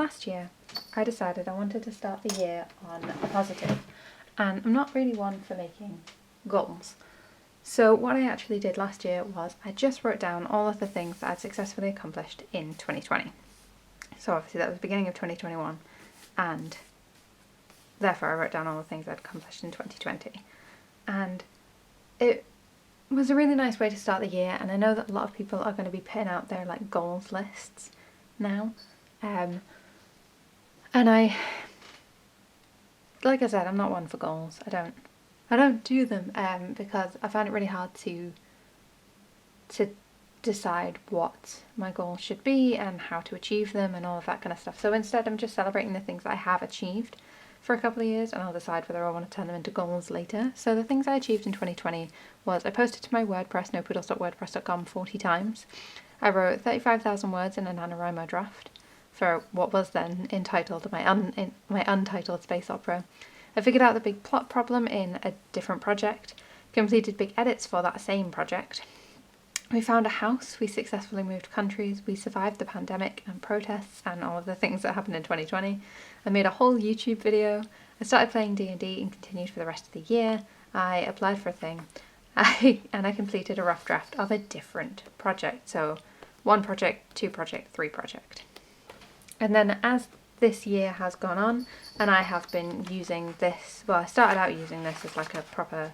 last year I decided I wanted to start the year on a positive, and I'm not really one for making goals. So what I actually did last year was I just wrote down all of the things that I'd successfully accomplished in 2020. So obviously that was the beginning of 2021, and therefore I wrote down all the things I'd accomplished in 2020. And it was a really nice way to start the year, and I know that a lot of people are going to be putting out their like goals lists now. And I, like I said, I'm not one for goals. I don't do them because I find it really hard to decide what my goals should be and how to achieve them and all of that kind of stuff. So instead I'm just celebrating the things that I have achieved for a couple of years, and I'll decide whether I want to turn them into goals later. So the things I achieved in 2020 was I posted to my WordPress, nopoodles.wordpress.com 40 times. I wrote 35,000 words in a NaNoWriMo draft for what was then entitled my untitled space opera. I figured out the big plot problem in a different project, completed big edits for that same project. We found a house, we successfully moved countries, we survived the pandemic and protests and all of the things that happened in 2020. I made a whole YouTube video. I started playing D&D and continued for the rest of the year. I applied for a thing and I completed a rough draft of a different project. So 1 project, 2 project, 3 project. And then as this year has gone on, and I have been using this, well, I started out using this as like a proper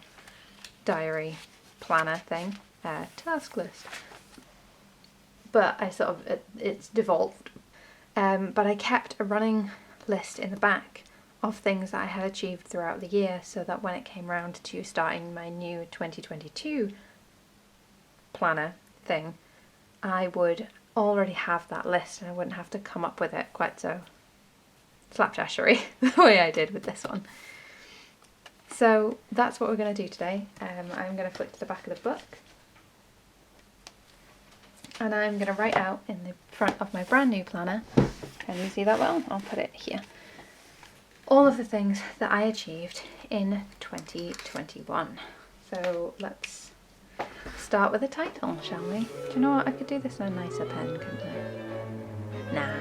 diary planner thing, task list, but it's devolved. But I kept a running list in the back of things that I had achieved throughout the year, so that when it came round to starting my new 2022 planner thing, I would already have that list and I wouldn't have to come up with it quite so slapdashery the way I did with this one. So that's what we're going to do today. I'm going to flip to the back of the book and I'm going to write out in the front of my brand new planner, can you see that well? I'll put it here, all of the things that I achieved in 2021. So let's start with a title, shall we? Do you know what? I could do this in a nicer pen, couldn't I? Nah.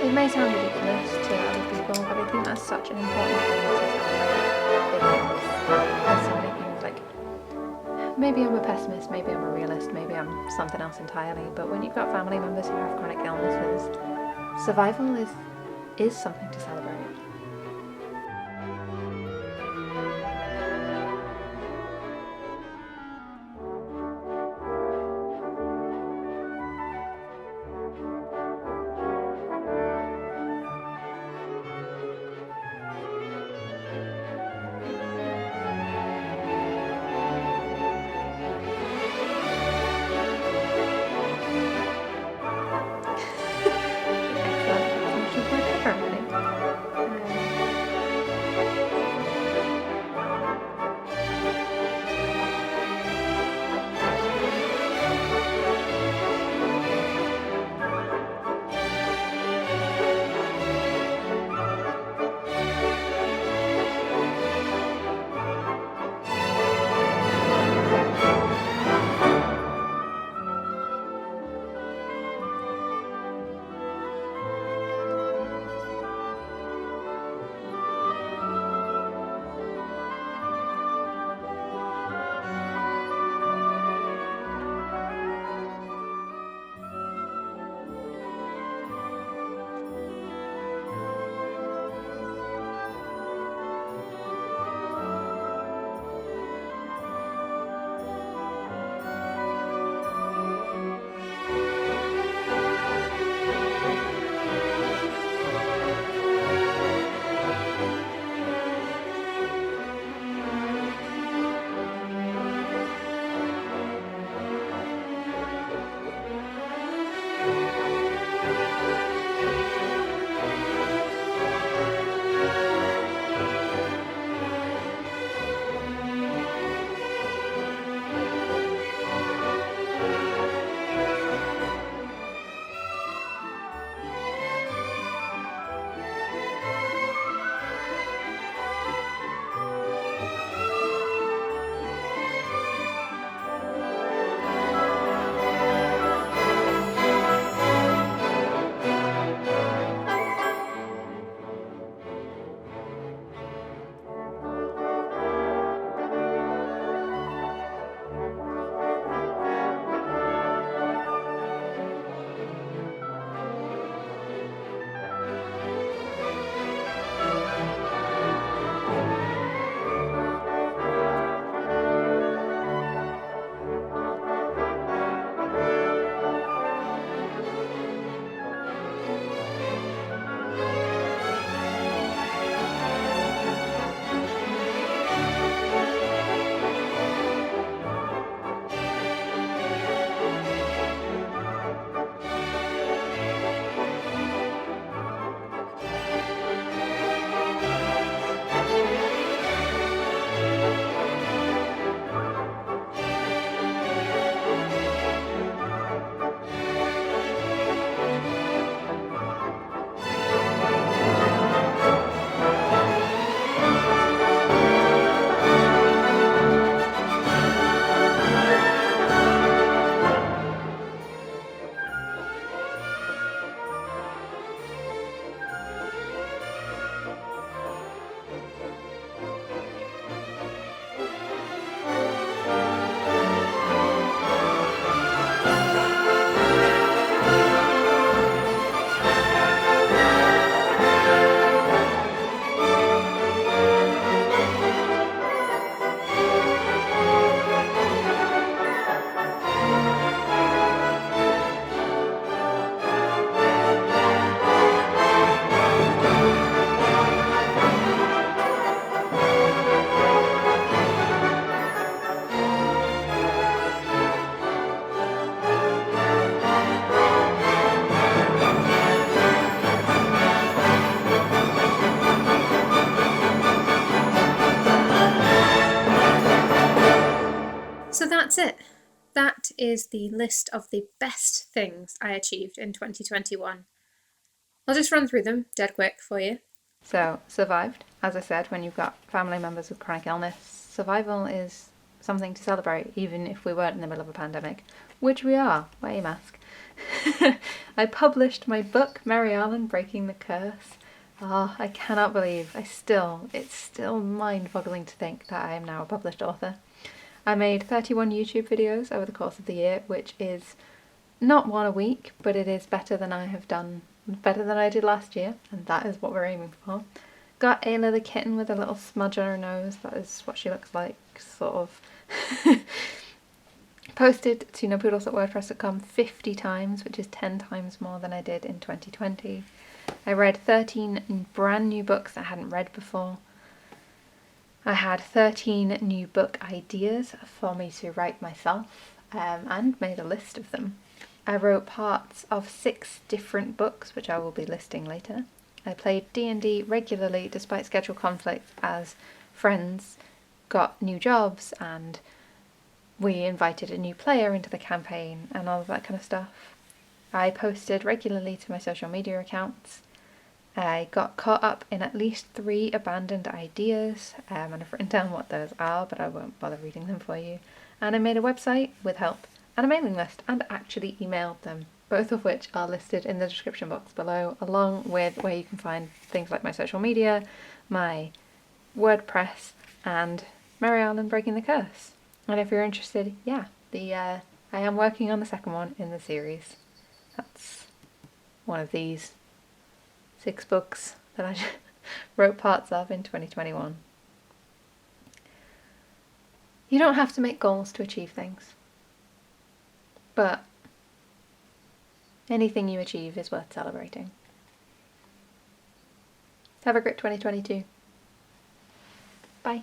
It may sound ridiculous to other people, but I think that's such an important thing to celebrate, because as so many things, like, maybe I'm a pessimist, maybe I'm a realist, maybe I'm something else entirely, but when you've got family members who have chronic illnesses, survival is something to celebrate. that's it. That is the list of the best things I achieved in 2021. I'll just run through them dead quick for you. So, survived. As I said, when you've got family members with chronic illness, survival is something to celebrate, even if we weren't in the middle of a pandemic, which we are. Wear your mask. I published my book, Arlan, Breaking the Curse. Oh, I cannot believe it's still mind-boggling to think that I am now a published author. I made 31 YouTube videos over the course of the year, which is not one a week, but it is better than I did last year, and that is what we're aiming for. Got Ayla the kitten with a little smudge on her nose, that is what she looks like, sort of. Posted to nopoodles@wordpress.com 50 times, which is 10 times more than I did in 2020. I read 13 brand new books I hadn't read before. I had 13 new book ideas for me to write myself, and made a list of them. I wrote parts of 6 different books, which I will be listing later. I played D&D regularly despite schedule conflicts as friends got new jobs and we invited a new player into the campaign and all of that kind of stuff. I posted regularly to my social media accounts. I got caught up in at least 3 abandoned ideas, and I've written down what those are, but I won't bother reading them for you. And I made a website with help and a mailing list and actually emailed them, both of which are listed in the description box below, along with where you can find things like my social media, my WordPress, and Arlan Breaking the Curse. And if you're interested, yeah, I am working on the second one in the series. That's one of these 6 books that I wrote parts of in 2021. You don't have to make goals to achieve things, but anything you achieve is worth celebrating. Have a great 2022. Bye.